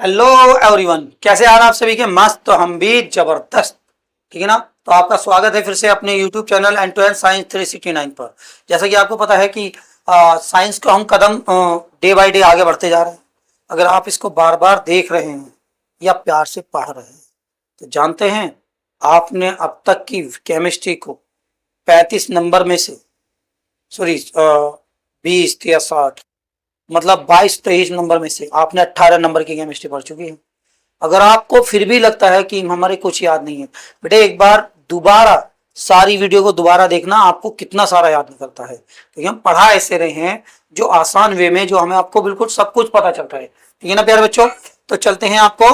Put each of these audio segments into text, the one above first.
Hello everyone, कैसे हाल आप सभी के? मस्त। तो हम भी जबरदस्त। ठीक है ना। तो आपका स्वागत है फिर से अपने YouTube channel end to end science 369 पर। जैसा कि आपको पता है कि साइंस को हम कदम डे बाय डे आगे बढ़ते जा रहे हैं। अगर आप इसको बार बार देख रहे हैं या प्यार से पढ़ रहे हैं तो जानते हैं आपने अब तक की केमिस्ट्री को 35 नंबर में से, सॉरी 20 या 60, मतलब 22-23 नंबर में से आपने 18 नंबर की केमिस्ट्री पढ़ चुकी है। अगर आपको फिर भी लगता है कि हमारे कुछ याद नहीं है, बेटे एक बार दोबारा सारी वीडियो को दोबारा देखना, आपको कितना सारा याद निकलता है। क्योंकि हम पढ़ा ऐसे रहे हैं जो आसान वे में, जो हमें आपको बिल्कुल सब कुछ पता चलता है। ठीक है ना प्यारे बच्चों। तो चलते हैं आपको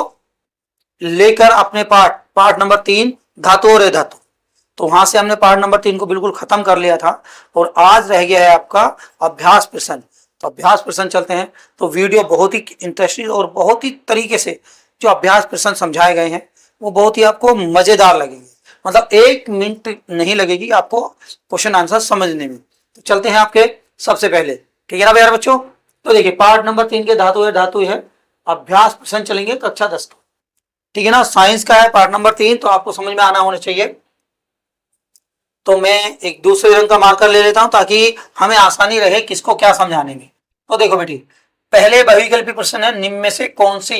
लेकर अपने पार्ट नंबर 3, धातु और धातु। तो वहां से हमने पार्ट नंबर 3 को बिल्कुल खत्म कर लिया था और आज रह गया है आपका अभ्यास प्रश्न। तो अभ्यास प्रश्न चलते हैं। तो वीडियो बहुत ही इंटरेस्टिंग और बहुत ही तरीके से जो अभ्यास प्रश्न समझाए गए हैं वो बहुत ही आपको मजेदार लगेंगे। मतलब 1 मिनट नहीं लगेगी आपको क्वेश्चन आंसर समझने में। तो चलते हैं आपके सबसे पहले। ठीक है ना यार बच्चों। तो देखिए पार्ट नंबर 3 के धातु है अभ्यास प्रश्न चलेंगे कक्षा 10 को। ठीक है ना। साइंस का है पार्ट नंबर 3, तो आपको समझ में आना होना चाहिए। तो मैं एक दूसरे रंग का मार्कर ले लेता हूं ताकि हमें आसानी रहे किसको क्या समझाने में। तो देखो बेटी, पहले बहुविकल्पी प्रश्न है, निम्न में से कौन सा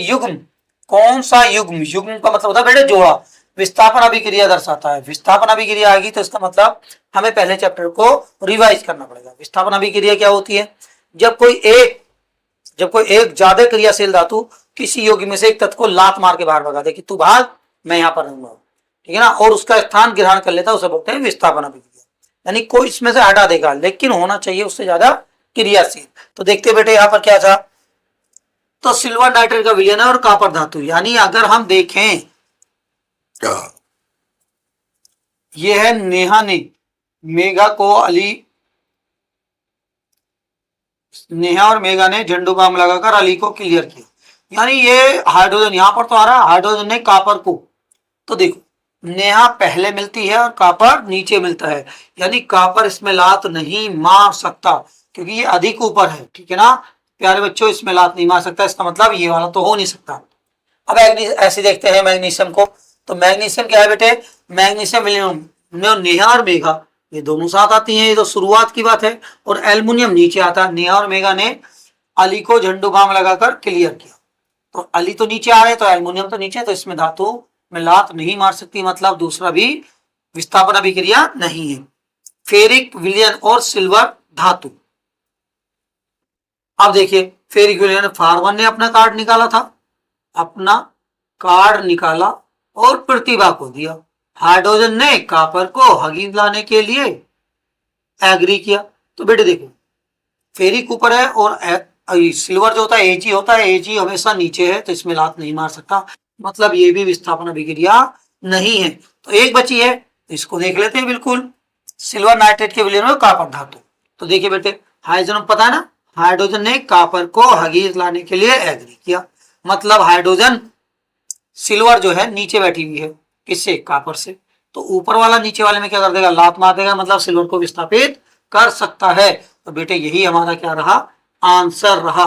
युग्म, युग्म का मतलब होता है बेटे जोड़ा, विस्थापन अभिक्रिया दर्शाता है। विस्थापन अभिक्रिया आएगी तो इसका मतलब हमें पहले चैप्टर को रिवाइज करना पड़ेगा। विस्थापन अभिक्रिया क्या होती है? जब कोई एक ज्यादा क्रियाशील धातु किसी यौगिक में से एक तत्व को लात मार के बाहर भगा दे कि तू भाग, मैं यहां पर रहूंगा। ठीक है ना। और उसका स्थान ग्रहण कर लेता है, उसे बोलते हैं विस्थापन अभिक्रिया। यानी कोई इसमें से हटा देगा लेकिन होना चाहिए उससे ज्यादा क्रियाशील। तो देखते बेटे यहां पर क्या था। तो सिल्वर नाइट्रेट का विलयन है और कॉपर धातु। यानी अगर हम देखें, यह है नेहा ने मेघा को नेहा और मेघा ने झंडू बाम लगाकर अली को क्लियर किया। यानी ये हाइड्रोजन यहां पर तो आ रहा है, हाइड्रोजन ने कॉपर को। तो देखो नेहा पहले मिलती है और कॉपर नीचे मिलता है, यानी कॉपर इसमें लात नहीं मार सकता क्योंकि ये अधिक ऊपर है। ठीक है ना प्यारे बच्चों, इसमें लात नहीं मार सकता, इसका मतलब ये वाला तो हो नहीं सकता। अब ऐसे देखते हैं मैग्नीशियम को। तो मैग्नीशियम क्या है बेटे? मैग्नीशियम नेहा और मेघा ये दोनों साथ आती हैं, ये तो शुरुआत की बात है। और एल्युमिनियम नीचे आता है। नेहा और मेघा ने अली को झंडू बाम लगाकर क्लियर किया। तो अली तो नीचे आ रहे तो एल्युमिनियम तो नीचे, तो इसमें धातु में लात नहीं मार सकती, मतलब दूसरा भी विस्थापन अभिक्रिया नहीं है। फेरिक विलयन और सिल्वर धातु। अब देखिए फेरिक विलयन, फार्मन ने अपना कार्ड निकाला और प्रतिभा को दिया। हाइड्रोजन ने कॉपर को हगीज लाने के लिए एग्री किया। तो बेटे देखो फेरिक ऊपर है और सिल्वर जो होता है एजी होता है, एजी हमेशा नीचे है तो इसमें लात नहीं मार सकता, मतलब ये भी विस्थापन अभिक्रिया नहीं है। तो एक बची है, तो इसको देख लेते हैं। बिल्कुल सिल्वर नाइट्रेट के विलयन और कॉपर धातु। तो देखिए बेटे हाइड्रोजन पता है ना, हाइड्रोजन ने कॉपर को हगीज लाने के लिए एग्री किया, मतलब हाइड्रोजन सिल्वर जो है नीचे बैठी हुई है, किससे? कॉपर से। तो ऊपर वाला नीचे वाले में क्या कर देगा? लात मार देगा, मतलब सिल्वर को विस्थापित कर सकता है। तो बेटे यही हमारा क्या रहा? आंसर रहा।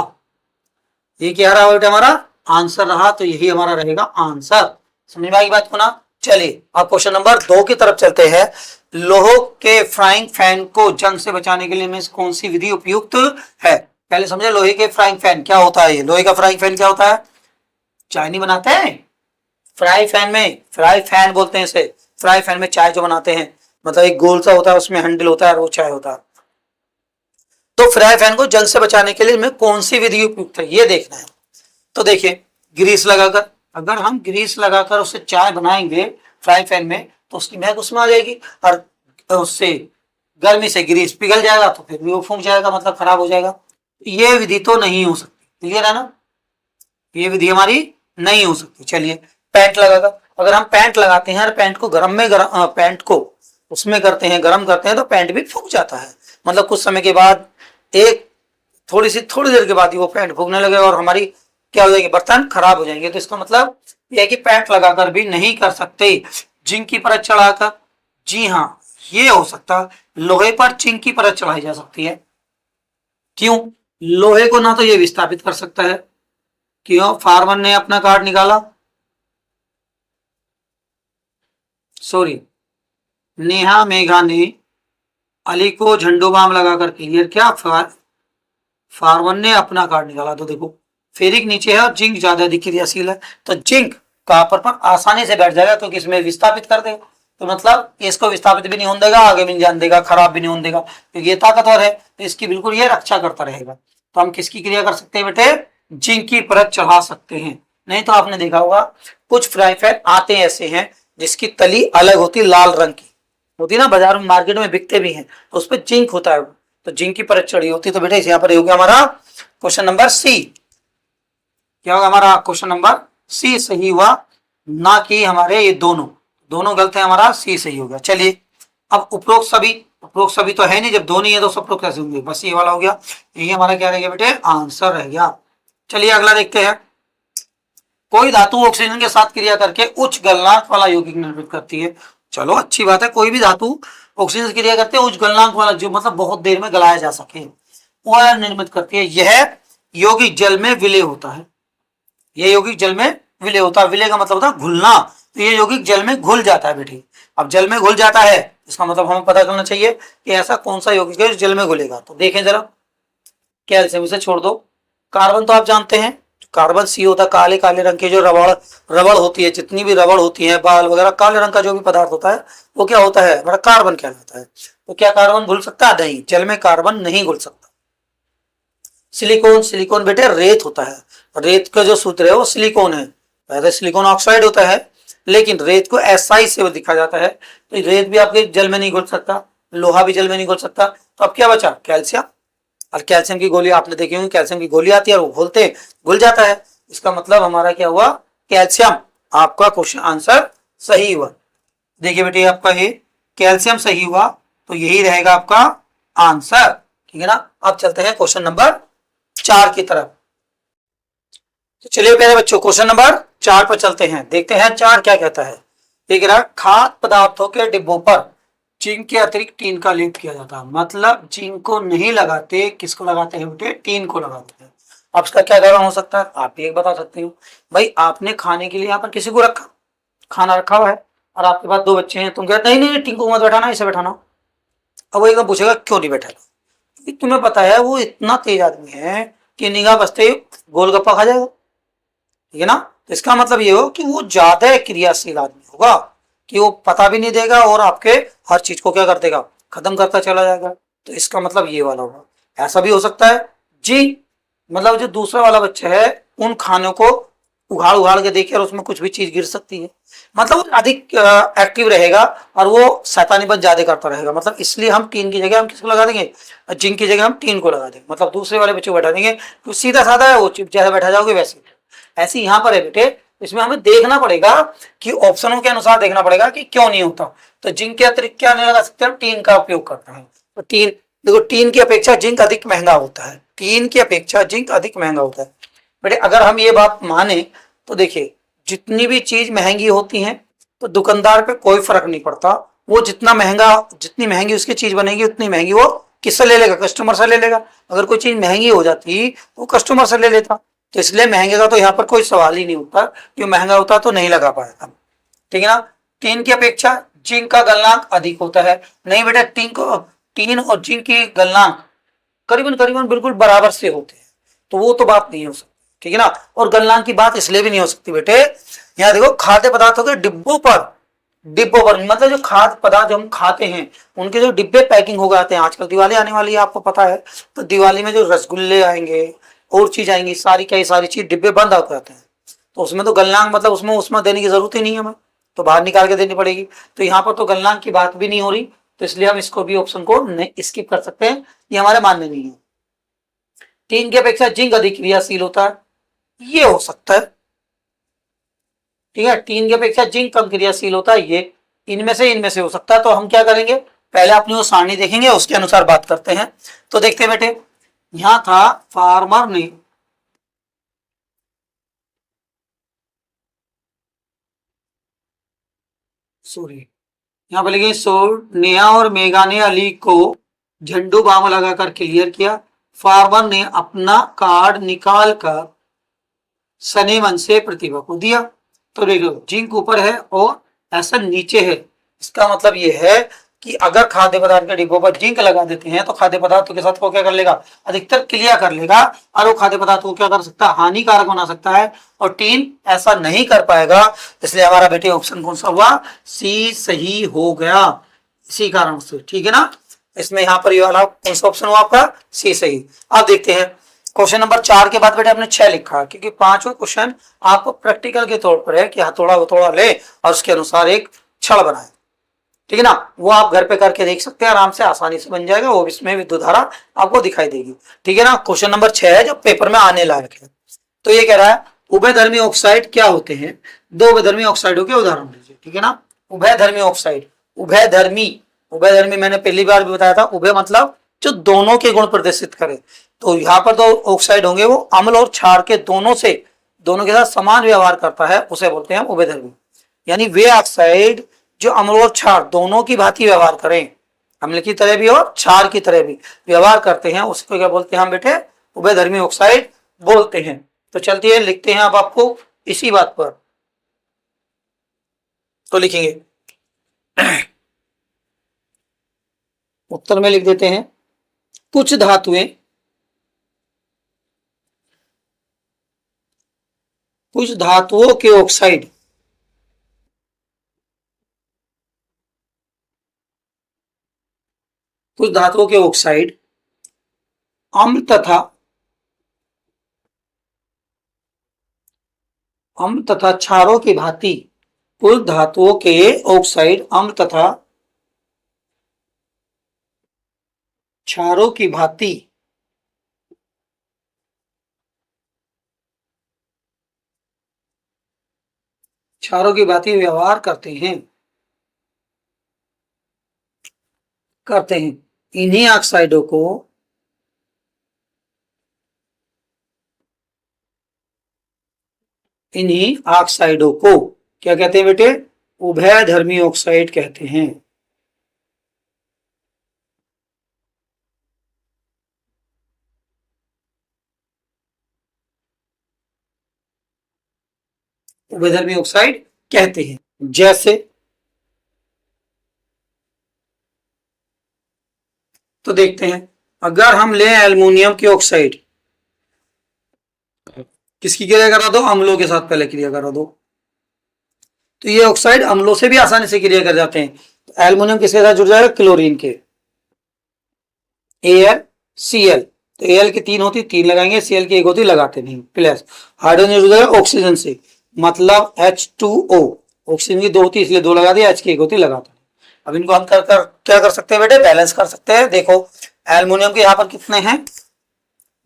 ये क्या रहा बेटे? हमारा आंसर रहा। तो यही हमारा रहेगा आंसर। समझ में आई बात को ना? चलिए अब क्वेश्चन नंबर 2 की तरफ चलते हैं। लोहे के फ्राइंग पैन को जंग से बचाने के लिए में कौन सी विधि उपयुक्त है? पहले समझे लोहे के फ्राइंग पैन क्या होता है। लोहे का फ्राइंग पैन क्या होता है? चाय नहीं बनाते हैं फ्राई पैन बोलते हैं इसे। फ्राई पैन में चाय जो बनाते हैं, मतलब एक गोल सा होता है, उसमें हैंडल होता है और वो चाय होता है। तो फ्राई पैन को जंग से बचाने के लिए में कौन सी विधि उपयुक्त है ये देखना है। तो देखिए ग्रीस लगाकर, अगर हम ग्रीस लगाकर उससे चाय बनाएंगे फ्राई पैन में तो उसकी महक उसमें आ जाएगी और उससे गर्मी से ग्रीस पिघल जाएगा तो फिर भी वो फूंक जाएगा, मतलब खराब हो जाएगा। ये विधि तो नहीं हो सकती। क्लियर है ना? ये विधि हमारी नहीं हो सकती। चलिए पैंट लगाकर, अगर हम पैंट लगाते हैं और पैंट को पैंट को उसमें करते हैं, गर्म करते हैं तो पैंट भी फूंक जाता है, मतलब कुछ समय के बाद थोड़ी देर के बाद ही वो पैंट फूंकने लगेगा और हमारी क्या हो जाएगी? बर्तन खराब हो जाएंगे। तो इसका मतलब यह है कि पैंट लगाकर भी नहीं कर सकते। जिंक की परत चढ़ाकर, जी हाँ ये हो सकता है। लोहे पर जिंक की परत चढ़ाई जा सकती है। क्यों? लोहे को ना तो ये विस्थापित कर सकता है क्यों फार्मर ने अपना कार्ड निकाला, सॉरी, नेहा मेघा ने अली को झंडू बाम लगाकर क्लियर किया, फार्मर ने अपना कार्ड निकाला। तो देखो फेरिक नीचे है और जिंक ज्यादा क्रियाशील है, तो जिंक कहां पर आसानी से बैठ जाएगा क्योंकि इसमें विस्थापित कर देगा। तो मतलब इसको विस्थापित भी नहीं होने देगा, आगे भी नहीं जाने देगा, खराब भी नहीं होने देगा क्योंकि ये ताकतवर है, तो इसकी बिल्कुल ये रक्षा करता रहेगा। तो हम किसकी क्रिया कर सकते हैं बेटे, जिंक की परत चढ़ा सकते हैं। नहीं तो आपने देखा होगा कुछ फ्राई पैन आते ऐसे हैं जिसकी तली अलग होती, लाल रंग की होती ना, बाजार में मार्केट में बिकते भी हैं, तो उस पर जिंक होता है, तो जिंक की परत चढ़ी होती है। तो बेटा इस यहाँ पर हो गया हमारा क्वेश्चन नंबर सी, क्या होगा हमारा क्वेश्चन नंबर सी सही हुआ, ना कि हमारे ये दोनों दोनों गलत है, हमारा सी सही हो गया। चलिए अब उपरोक्त सभी तो है नहीं, जब दो नहीं है तो उपरोक्त कैसे होंगे, बस ये वाला हो गया, यही हमारा क्या रह गया बेटे, आंसर रह गया। चलिए अगला देखते हैं, कोई धातु ऑक्सीजन के साथ क्रिया करके उच्च गलनांक वाला यौगिक निर्मित करती है। चलो अच्छी बात है, कोई भी धातु ऑक्सीजन से क्रिया करते हैं उच्च गलनांक वाला, जो मतलब बहुत देर में गलाया जा सके, वह निर्मित करती है। यह यौगिक जल में विलय होता है, यह यौगिक जल में विलय होता है, विलय का मतलब होता है घुलना, तो ये यौगिक जल में घुल जाता है बेटी। अब जल में घुल जाता है, इसका मतलब हमें पता करना चाहिए कि ऐसा कौन सा यौगिक है जो जल में घुलेगा। तो देखें जरा, कैल्शियम इसे छोड़ दो, कार्बन तो आप जानते हैं, कार्बन सी होता है, काले काले रंग की जो रबड़ होती है, जितनी भी रबड़ होती है, बाल वगैरह, काले रंग का जो भी पदार्थ होता है वो क्या होता है, बड़ा कार्बन कहलाता है। तो क्या कार्बन घुल सकता है, नहीं, जल में कार्बन नहीं घुल सकता। सिलिकॉन बेटे रेत होता है, रेत का जो सूत्र है वो सिलिकॉन है, वैसे सिलिकॉन ऑक्साइड होता है, लेकिन रेत को एसआई से दिखा जाता है, तो रेत भी आपके जल में नहीं घुल सकता, लोहा भी जल में नहीं घुल सकता। तो अब क्या बचा, कैल्शियम, और कैल्शियम की गोली आपने देखी होंगी, कैल्शियम की गोली आती है और वो घुलते घुल जाता है, इसका मतलब हमारा क्या हुआ, कैल्शियम। आपका क्वेश्चन आंसर सही हुआ। देखिए बेटे आपका ये कैल्शियम सही हुआ, तो यही रहेगा आपका आंसर, ठीक है ना। अब चलते हैं क्वेश्चन नंबर 4 की तरफ। तो चलिए प्यारे बच्चों क्वेश्चन नंबर 4 पर चलते हैं, देखते हैं 4 क्या कहता है। देख रहा, खाद्य पदार्थों के डिब्बों पर जिंक के अतिरिक्त टीन का लेप किया जाता है, मतलब जिंक को नहीं लगाते, किसको लगाते हैं बेटे, टीन को लगाते हैं। अब इसका क्या कारण हो सकता है, आप भी एक बता सकते हो। भाई आपने खाने के लिए यहाँ पर किसी को रखा, खाना रखा हुआ है और आपके पास 2 बच्चे हैं, तुम कहते नहीं नहीं टिंकू मत बैठाना, इसे बैठाना। अब वो एकदम पूछेगा क्यों नहीं बैठा, क्योंकि तुम्हें पता है वो इतना तेज आदमी है कि निगाह बसते ही गोलगप्पा खा जाएगा, ठीक है ना। तो इसका मतलब ये हो कि वो ज्यादा क्रियाशील आदमी होगा, कि वो पता भी नहीं देगा और आपके हर चीज को क्या कर देगा, खत्म करता चला जाएगा। तो इसका मतलब ये वाला होगा। ऐसा भी हो सकता है जी, मतलब जो दूसरा वाला बच्चा है उन खानों को उघाड़ उघाड़ के देखे और उसमें कुछ भी चीज गिर सकती है, मतलब वो अधिक एक्टिव रहेगा और वो शैतानीपन ज्यादा करता रहेगा। मतलब इसलिए हम टीन की जगह हम किसको लगा देंगे, जिंक की जगह हम टीन को लगा देंगे, मतलब दूसरे वाले बच्चे को बैठा देंगे, तो सीधा साधा है वो, जैसे बैठा जाओगे वैसे। ऐसे यहाँ पर है बेटे, इसमें हमें देखना पड़ेगा कि ऑप्शनों के अनुसार देखना पड़ेगा कि क्यों नहीं होता। तो जिंक के अतिरिक्त क्या नहीं लगा सकते, हम टीन का उपयोग करते हैं। तो टीन देखो, टीन की अपेक्षा जिंक अधिक महंगा होता है, टीन की अपेक्षा जिंक अधिक महंगा होता है बेटे। अगर हम ये बात माने तो देखिए, जितनी भी चीज महंगी होती है तो दुकानदार पे कोई फर्क नहीं पड़ता, वो जितना महंगा, जितनी महंगी उसकी चीज बनेगी उतनी महंगी वो किससे ले लेगा, कस्टमर से ले लेगा। अगर कोई चीज महंगी हो जाती तो कस्टमर से ले लेता, तो इसलिए महंगे का तो यहाँ पर कोई सवाल ही नहीं होता, क्यों महंगा होता तो नहीं लगा पाया, ठीक है ना। टीन की अपेक्षा जिंक का गलनांक अधिक होता है, नहीं बेटा, टीन और जिंक की गलनांक करीबन करीबन बिल्कुल बराबर से होते हैं, तो वो तो बात नहीं हो सकती, ठीक है ना। और गलनांक की बात इसलिए भी नहीं हो सकती बेटे, यहाँ देखो खाद्य पदार्थों के डिब्बों पर मतलब जो खाद्य पदार्थ जो हम खाते हैं उनके जो डिब्बे पैकिंग हो जाते हैं, आजकल दिवाली आने वाली है आपको पता है, तो दिवाली में जो रसगुल्ले आएंगे और चीज आएंगी, सारी क्या सारी चीज डिब्बे बंद हो जाते हैं, तो उसमें तो गलनांक मतलब उसमें देने की जरूरत ही नहीं है हमें, तो बाहर निकाल के देनी पड़ेगी। तो यहाँ पर तो गलनांक की बात भी नहीं हो रही, तो इसलिए हम इसको भी ऑप्शन को स्किप कर सकते हैं, ये हमारे मानने नहीं है। टीन की अपेक्षा जिंक अधिक क्रियाशील होता है, ये हो सकता है, ठीक है। टीन की अपेक्षा जिंक कम क्रियाशील होता है, ये इनमें से हो सकता है। तो हम क्या करेंगे, पहले अपनी वो सारणी देखेंगे, उसके अनुसार बात करते हैं। तो देखते हैं बेटे, यहां था फार्मर ने यहाँ पे लिखे नेहा और मेघा ने अली को झंडू बाम लगाकर क्लियर किया, फार्मर ने अपना कार्ड निकाल कर सने मन से प्रतिभा को दिया। तो देखो जिंक ऊपर है और एसिड नीचे है, इसका मतलब ये है कि अगर खाद्य पदार्थ के डिब्बों पर जिंक लगा देते हैं तो खाद्य पदार्थों के साथ वो क्या कर लेगा, अधिकतर क्रिया कर लेगा और वो खाद्य पदार्थ को क्या कर सकता है, हानिकारक बना सकता है, और टीन ऐसा नहीं कर पाएगा। इसलिए हमारा बेटे ऑप्शन कौन सा हुआ, सी सही हो गया इसी कारण से, ठीक है ना। इसमें यहाँ पर ये वाला कौन सा ऑप्शन हुआ आपका, सी सही। अब देखते हैं क्वेश्चन नंबर 4 के बाद बेटे आपने 6 लिखा, क्योंकि 5वां क्वेश्चन आपको प्रैक्टिकल के तौर पर है कि हथौड़ा वथौड़ा ले और उसके अनुसार एक छड़ बनाए, ठीक है ना। वो आप घर पे करके देख सकते हैं, आराम से आसानी से बन जाएगा, वो इसमें विद्युत धारा आपको दिखाई देगी, ठीक है ना। क्वेश्चन नंबर 6 है जो पेपर में आने लायक है। तो ये कह रहा है उभयधर्मी ऑक्साइड क्या होते हैं, दो उभयधर्मी ऑक्साइडों के उदाहरण दीजिए, ठीक है ना। उभयधर्मी ऑक्साइड, उभयधर्मी मैंने पहली बार भी बताया था, उभय मतलब जो दोनों के गुण प्रदर्शित करे। तो यहाँ पर दो ऑक्साइड होंगे, वो अम्ल और क्षार के दोनों के साथ समान व्यवहार करता है, उसे बोलते हैं उभयधर्मी। यानी वे ऑक्साइड जो अम्ल और क्षार दोनों की भांति व्यवहार करें, अम्ल की तरह भी और क्षार की तरह भी व्यवहार करते हैं, उसको क्या बोलते हैं हम बेटे, उभयधर्मी ऑक्साइड बोलते हैं। तो चलती है लिखते हैं अब आपको इसी बात पर, तो लिखेंगे उत्तर में लिख देते हैं कुछ धातुओं के ऑक्साइड अम्ल तथा क्षारों की भांति, कुछ धातुओं के ऑक्साइड अम्ल तथा क्षारों की भांति व्यवहार करते हैं। इन्हीं ऑक्साइडों को क्या कहते हैं बेटे, उभयधर्मी ऑक्साइड कहते हैं। उभयधर्मी ऑक्साइड कहते हैं। जैसे तो देखते हैं, अगर हम लें एल्युमिनियम की ऑक्साइड, किसकी क्रिया करा दो, अम्लों के साथ पहले क्रिया करा दो, तो ये ऑक्साइड अम्लों से भी आसानी से क्रिया कर जाते हैं। तो एल्युमिनियम किसके साथ जुड़ जाएगा, क्लोरीन के, AlCl। तो Al की 3 होती, 3 लगाएंगे, Cl की 1 होती, लगाते नहीं, प्लस हाइड्रोजन जुड़ जाएगा ऑक्सीजन से, मतलब H2O, ऑक्सीजन की 2 होती इसलिए 2 लगा दिया, H की 1 होती, लगाते। अब इनको हम क्या कर सकते हैं बेटे, बैलेंस कर सकते हैं। देखो एल्युमिनियम के यहाँ पर कितने हैं,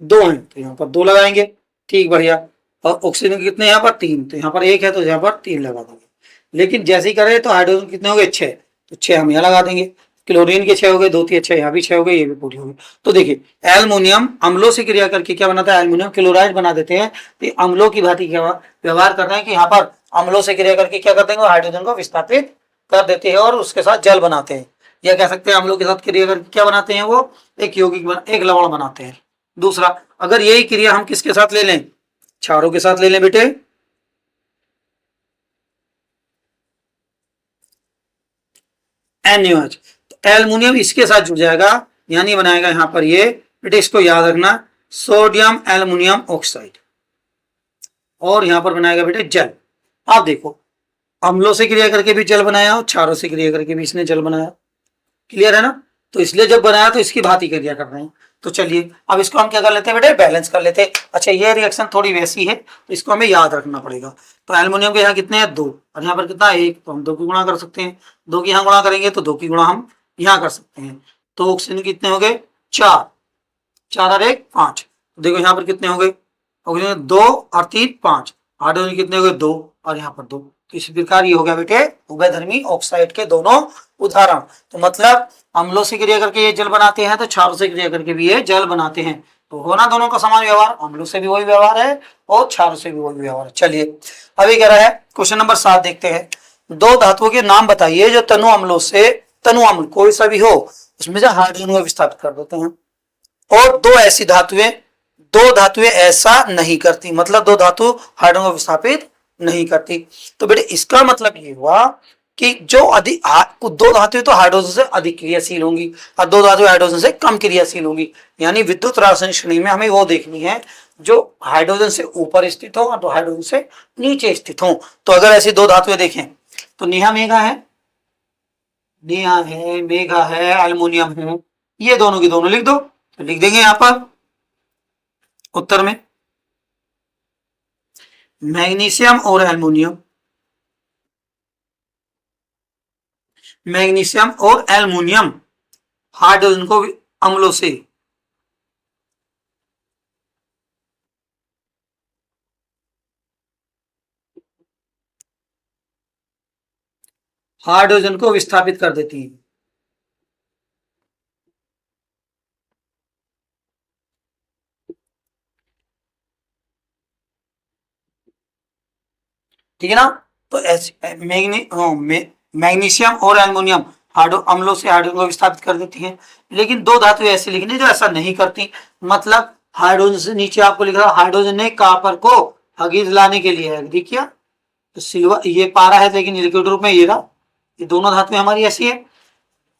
2 हैं, तो यहाँ पर 2 लगाएंगे, ठीक बढ़िया। और ऑक्सीजन के कितने यहाँ पर 3, तो यहाँ पर 1 है तो यहाँ पर 3 लगा देंगे। लेकिन जैसे ही करें तो हाइड्रोजन कितने हो गए, 6, तो 6 हम यहाँ लगा देंगे। क्लोरीन के 6 हो गए, 2 3 6, यहाँ भी 6 हो गए, ये भी पूरी हो गई। तो देखिए एल्युमिनियम अम्लों से क्रिया करके क्या बनाता है, एल्युमिनियम क्लोराइड बना देते हैं। तो अम्लों की भांति क्या व्यवहार कर रहे हैं कि यहाँ पर अम्लों से क्रिया करके क्या करते हैं, हाइड्रोजन को विस्थापित कर देते हैं और उसके साथ जल बनाते हैं, या कह सकते हैं अम्लों के साथ क्रिया करके क्या बनाते हैं, वो एक यौगिक एक लवण बनाते हैं। दूसरा, अगर यही क्रिया हम किसके साथ ले लें, क्षारों के साथ ले लें बेटे, NaOH, तो एल्युमिनियम इसके साथ जुड़ जाएगा, यानी बनाएगा यहाँ पर ये बेटे, इसको याद रखना, सोडियम एल्युमिनियम ऑक्साइड, और यहाँ पर बनाएगा बेटे जल। आप देखो अम्लों से क्रिया करके भी जल बनाया और क्षारों से क्रिया करके भी इसने जल बनाया, क्लियर है ना। तो इसलिए जब बनाया तो इसकी भांति क्रिया कर रहे हैं। तो चलिए अब इसको हम क्या कर लेते हैं बेटे, बैलेंस कर लेते हैं। अच्छा ये रिएक्शन थोड़ी वैसी है तो इसको हमें याद रखना पड़ेगा। तो एल्युमिनियम के यहाँ कितने हैं, 2, और यहाँ पर कितना 1, तो हम 2 की गुणा कर सकते हैं, 2 की यहाँ गुणा करेंगे तो 2 की गुणा हम यहाँ कर सकते हैं। तो ऑक्सीजन कितने हो गए, 4, 4 और 1 5, तो देखो यहाँ पर कितने हो गए, ऑक्सीजन 2 और 3 5, हाइड्रोजन कितने हो गए 2 और यहाँ पर 2। तो इस प्रकार ये हो गया बेटे उभयधर्मी ऑक्साइड के दोनों उदाहरण। तो मतलब अम्लों से क्रिया करके ये जल बनाते हैं तो क्षारों से क्रिया करके भी ये जल बनाते हैं। तो होना दोनों का समान व्यवहार, अम्लों से भी वही व्यवहार है और क्षारों से भी वही व्यवहार है। चलिए अभी कह रहा है क्वेश्चन नंबर 7 देखते हैं, 2 धातुओं के नाम बताइए जो तनु अम्ल कोई सा भी हो उसमें से हाइड्रोजन को विस्थापित कर देते हैं, और 2 ऐसी धातुएं दो धातुएं ऐसा नहीं करती, मतलब दो धातु हाइड्रोजन को विस्थापित नहीं करती। तो बेटे इसका मतलब ये हुआ कि जो अधिक दो धातुएं तो हाइड्रोजन से अधिक क्रियाशील होंगी और दो धातुएं हाइड्रोजन से कम क्रियाशील होंगी। यानी विद्युत रासायनिक श्रेणी में हमें वो देखनी है जो हाइड्रोजन से ऊपर स्थित हो और दो हाइड्रोजन से नीचे स्थित हो। तो अगर ऐसी दो धातुएं देखें तो नेहा मेघा है, नेहा है, मेघा है, एल्युमिनियम है, ये दोनों की दोनों लिख दो। तो लिख देंगे यहां पर उत्तर में मैग्नीशियम और एल्युमिनियम, मैग्नीशियम और एल्युमिनियम हाइड्रोजन को अम्लों से हाइड्रोजन को विस्थापित कर देती है। ठीक है ना। तो मैग्नीशियम और एल्युमिनियम अम्लों से हाइड्रोजन को विस्थापित कर देती हैं। लेकिन दो धातु ऐसे लिखनी जो ऐसा नहीं करती, मतलब हाइड्रोजन से नीचे आपको लिख रहा हाइड्रोजन ने कॉपर को हगीज लाने के लिए है, देखिए तो सिल्वर ये पारा है लेकिन लिक्विड रूप में ये रहा। ये दोनों धातुएं हमारी ऐसी है,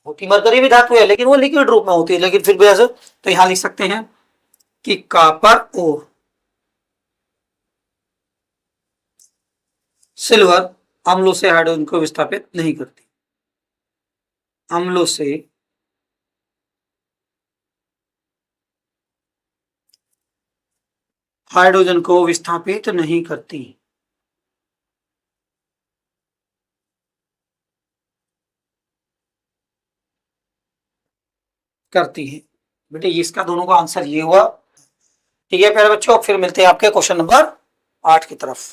होती मरकरी भी धातु है लेकिन वो लिक्विड रूप में होती है, लेकिन फिर भी ऐसे तो यहां लिख सकते हैं कि कॉपर और सिल्वर अम्लों से हाइड्रोजन को विस्थापित नहीं करती, अम्लों से हाइड्रोजन को विस्थापित नहीं करती। करती है बेटे, इसका दोनों का आंसर ये हुआ। ठीक है प्यारे बच्चों, फिर मिलते हैं आपके क्वेश्चन नंबर 8 की तरफ।